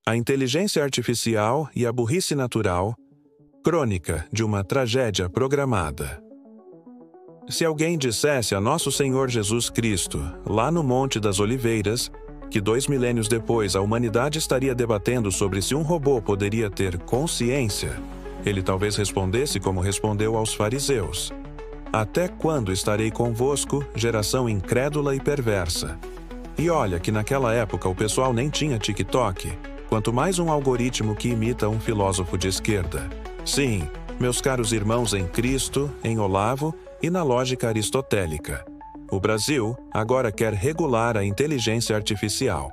A inteligência artificial e a burrice natural, crônica de uma tragédia programada. Se alguém dissesse a Nosso Senhor Jesus Cristo, lá no Monte das Oliveiras, que 2 milênios depois a humanidade estaria debatendo sobre se um robô poderia ter consciência, ele talvez respondesse como respondeu aos fariseus: até quando estarei convosco, geração incrédula e perversa? E olha que naquela época o pessoal nem tinha TikTok, quanto mais um algoritmo que imita um filósofo de esquerda. Sim, meus caros irmãos em Cristo, em Olavo e na lógica aristotélica. O Brasil agora quer regular a inteligência artificial.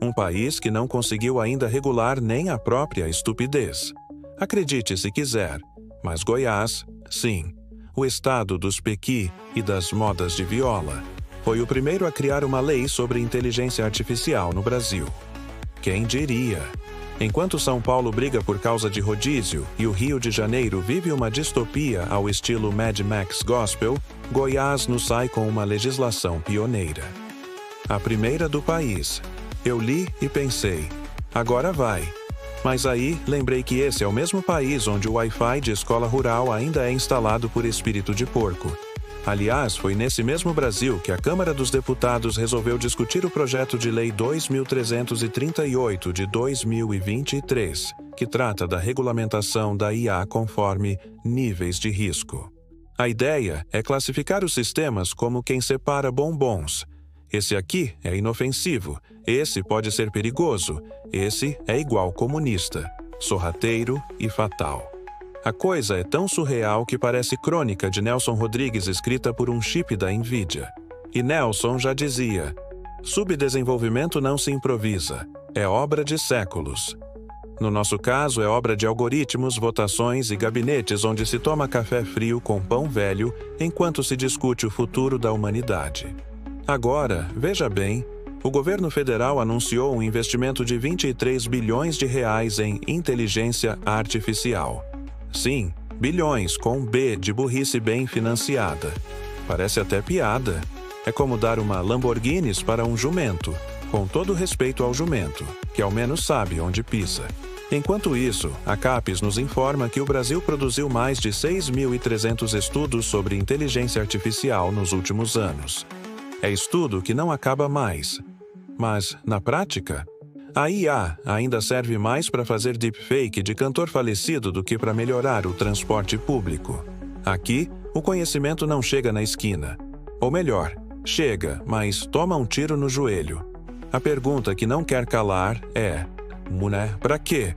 Um país que não conseguiu ainda regular nem a própria estupidez. Acredite se quiser, mas Goiás, sim, o estado dos pequi e das modas de viola, foi o primeiro a criar uma lei sobre inteligência artificial no Brasil. Quem diria? Enquanto São Paulo briga por causa de rodízio e o Rio de Janeiro vive uma distopia ao estilo Mad Max Gospel, Goiás nos sai com uma legislação pioneira. A primeira do país. Eu li e pensei, agora vai. Mas aí lembrei que esse é o mesmo país onde o Wi-Fi de escola rural ainda é instalado por espírito de porco. Aliás, foi nesse mesmo Brasil que a Câmara dos Deputados resolveu discutir o projeto de lei 2.338 de 2023, que trata da regulamentação da IA conforme níveis de risco. A ideia é classificar os sistemas como quem separa bombons. Esse aqui é inofensivo, esse pode ser perigoso, esse é igual comunista, sorrateiro e fatal. A coisa é tão surreal que parece crônica de Nelson Rodrigues escrita por um chip da Nvidia. E Nelson já dizia: subdesenvolvimento não se improvisa, é obra de séculos. No nosso caso, é obra de algoritmos, votações e gabinetes onde se toma café frio com pão velho enquanto se discute o futuro da humanidade. Agora, veja bem, o governo federal anunciou um investimento de 23 bilhões de reais em inteligência artificial. Sim, bilhões com B de burrice bem financiada. Parece até piada. É como dar uma Lamborghinis para um jumento, com todo respeito ao jumento, que ao menos sabe onde pisa. Enquanto isso, a CAPES nos informa que o Brasil produziu mais de 6.300 estudos sobre inteligência artificial nos últimos anos. É estudo que não acaba mais. Mas, na prática, a IA ainda serve mais para fazer deepfake de cantor falecido do que para melhorar o transporte público. Aqui, o conhecimento não chega na esquina. Ou melhor, chega, mas toma um tiro no joelho. A pergunta que não quer calar é: para quê?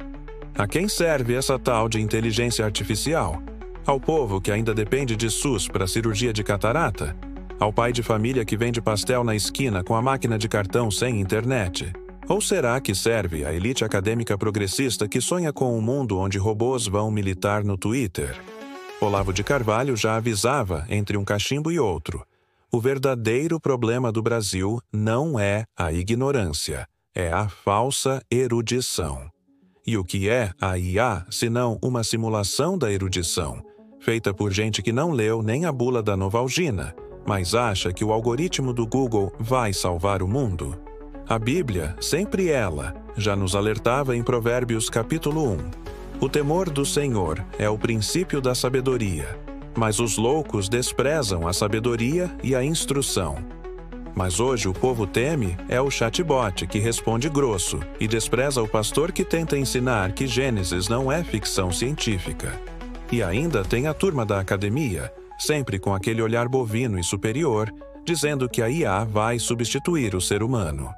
A quem serve essa tal de inteligência artificial? Ao povo que ainda depende de SUS para cirurgia de catarata? Ao pai de família que vende pastel na esquina com a máquina de cartão sem internet? Ou será que serve à elite acadêmica progressista que sonha com um mundo onde robôs vão militar no Twitter? Olavo de Carvalho já avisava entre um cachimbo e outro: o verdadeiro problema do Brasil não é a ignorância, é a falsa erudição. E o que é a IA, senão uma simulação da erudição, feita por gente que não leu nem a bula da Novalgina, mas acha que o algoritmo do Google vai salvar o mundo? A Bíblia, sempre ela, já nos alertava em Provérbios capítulo 1. O temor do Senhor é o princípio da sabedoria, mas os loucos desprezam a sabedoria e a instrução. Mas hoje o povo teme é o chatbot que responde grosso e despreza o pastor que tenta ensinar que Gênesis não é ficção científica. E ainda tem a turma da academia, sempre com aquele olhar bovino e superior, dizendo que a IA vai substituir o ser humano.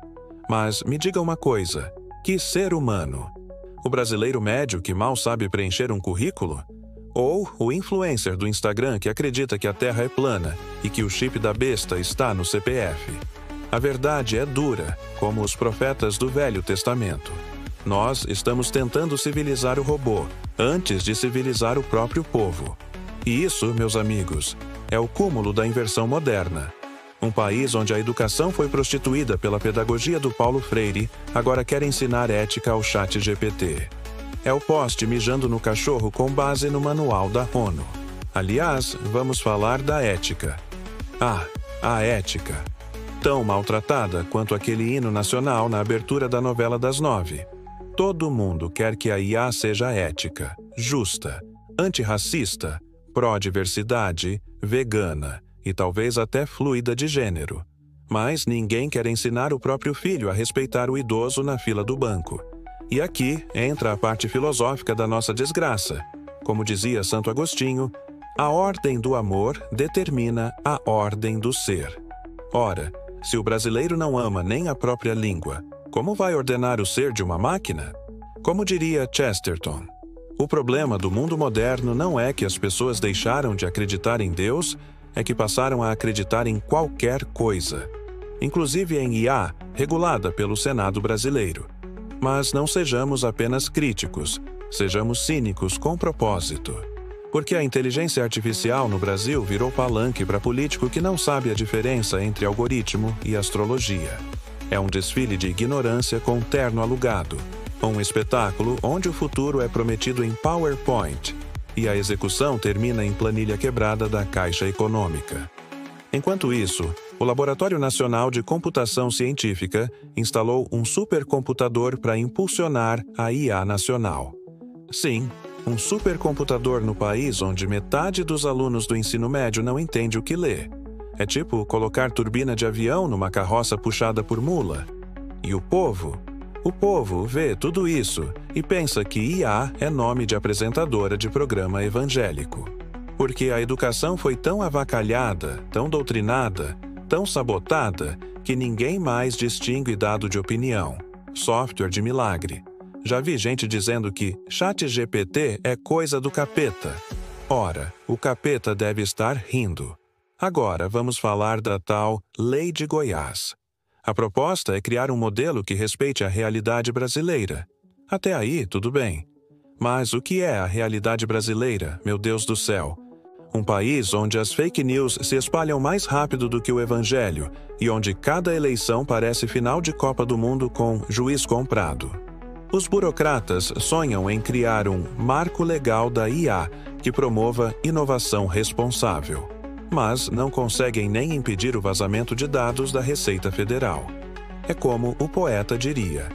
Mas me diga uma coisa: que ser humano? O brasileiro médio que mal sabe preencher um currículo? Ou o influencer do Instagram que acredita que a Terra é plana e que o chip da besta está no CPF? A verdade é dura, como os profetas do Velho Testamento. Nós estamos tentando civilizar o robô, antes de civilizar o próprio povo. E isso, meus amigos, é o cúmulo da inversão moderna. Um país onde a educação foi prostituída pela pedagogia do Paulo Freire, agora quer ensinar ética ao ChatGPT. É o poste mijando no cachorro com base no manual da ONU. Aliás, vamos falar da ética. A ética. Tão maltratada quanto aquele hino nacional na abertura da novela das 9. Todo mundo quer que a IA seja ética, justa, antirracista, pró-diversidade, vegana e talvez até fluida de gênero. Mas ninguém quer ensinar o próprio filho a respeitar o idoso na fila do banco. E aqui entra a parte filosófica da nossa desgraça. Como dizia Santo Agostinho, a ordem do amor determina a ordem do ser. Ora, se o brasileiro não ama nem a própria língua, como vai ordenar o ser de uma máquina? Como diria Chesterton, o problema do mundo moderno não é que as pessoas deixaram de acreditar em Deus, é que passaram a acreditar em qualquer coisa, inclusive em IA, regulada pelo Senado brasileiro. Mas não sejamos apenas críticos, sejamos cínicos com propósito. Porque a inteligência artificial no Brasil virou palanque para político que não sabe a diferença entre algoritmo e astrologia. É um desfile de ignorância com terno alugado, um espetáculo onde o futuro é prometido em PowerPoint e a execução termina em planilha quebrada da Caixa Econômica. Enquanto isso, o Laboratório Nacional de Computação Científica instalou um supercomputador para impulsionar a IA nacional. Sim, um supercomputador no país onde metade dos alunos do ensino médio não entende o que lê. É tipo colocar turbina de avião numa carroça puxada por mula. E o povo? O povo vê tudo isso e pensa que IA é nome de apresentadora de programa evangélico. Porque a educação foi tão avacalhada, tão doutrinada, tão sabotada, que ninguém mais distingue dado de opinião, software de milagre. Já vi gente dizendo que ChatGPT é coisa do capeta. Ora, o capeta deve estar rindo. Agora vamos falar da tal Lei de Goiás. A proposta é criar um modelo que respeite a realidade brasileira. Até aí, tudo bem. Mas o que é a realidade brasileira, meu Deus do céu? Um país onde as fake news se espalham mais rápido do que o evangelho e onde cada eleição parece final de Copa do Mundo com juiz comprado. Os burocratas sonham em criar um marco legal da IA que promova inovação responsável, mas não conseguem nem impedir o vazamento de dados da Receita Federal. É como o poeta diria: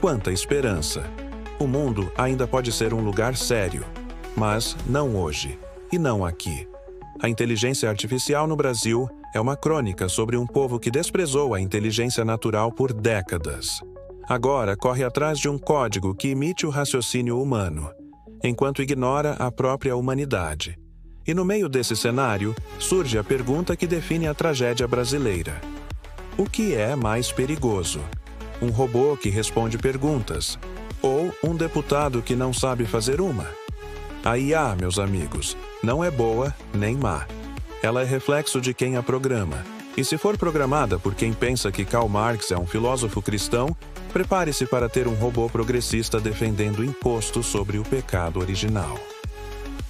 quanta esperança! O mundo ainda pode ser um lugar sério, mas não hoje, e não aqui. A inteligência artificial no Brasil é uma crônica sobre um povo que desprezou a inteligência natural por décadas. Agora corre atrás de um código que imite o raciocínio humano, enquanto ignora a própria humanidade. E no meio desse cenário, surge a pergunta que define a tragédia brasileira. O que é mais perigoso? Um robô que responde perguntas, ou um deputado que não sabe fazer uma? A IA, meus amigos, não é boa nem má. Ela é reflexo de quem a programa. E se for programada por quem pensa que Karl Marx é um filósofo cristão, prepare-se para ter um robô progressista defendendo o imposto sobre o pecado original.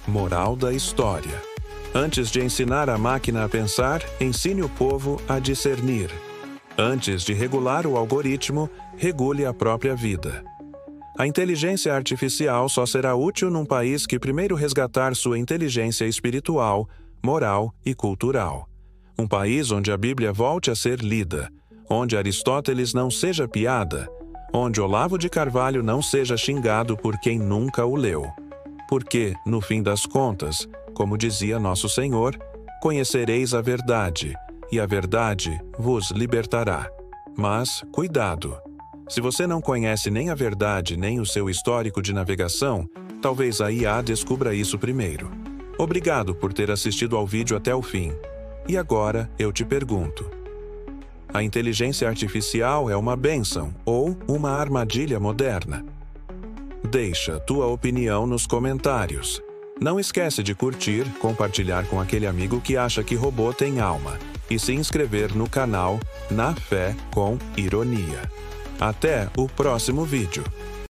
Moral da história: antes de ensinar a máquina a pensar, ensine o povo a discernir. Antes de regular o algoritmo, regule a própria vida. A inteligência artificial só será útil num país que primeiro resgatar sua inteligência espiritual, moral e cultural. Um país onde a Bíblia volte a ser lida, onde Aristóteles não seja piada, onde Olavo de Carvalho não seja xingado por quem nunca o leu. Porque, no fim das contas, como dizia nosso Senhor, conhecereis a verdade, e a verdade vos libertará. Mas, cuidado! Se você não conhece nem a verdade nem o seu histórico de navegação, talvez a IA descubra isso primeiro. Obrigado por ter assistido ao vídeo até o fim. E agora eu te pergunto: a inteligência artificial é uma bênção ou uma armadilha moderna? Deixa tua opinião nos comentários. Não esquece de curtir, compartilhar com aquele amigo que acha que robô tem alma e se inscrever no canal Na Fé com Ironia. Até o próximo vídeo.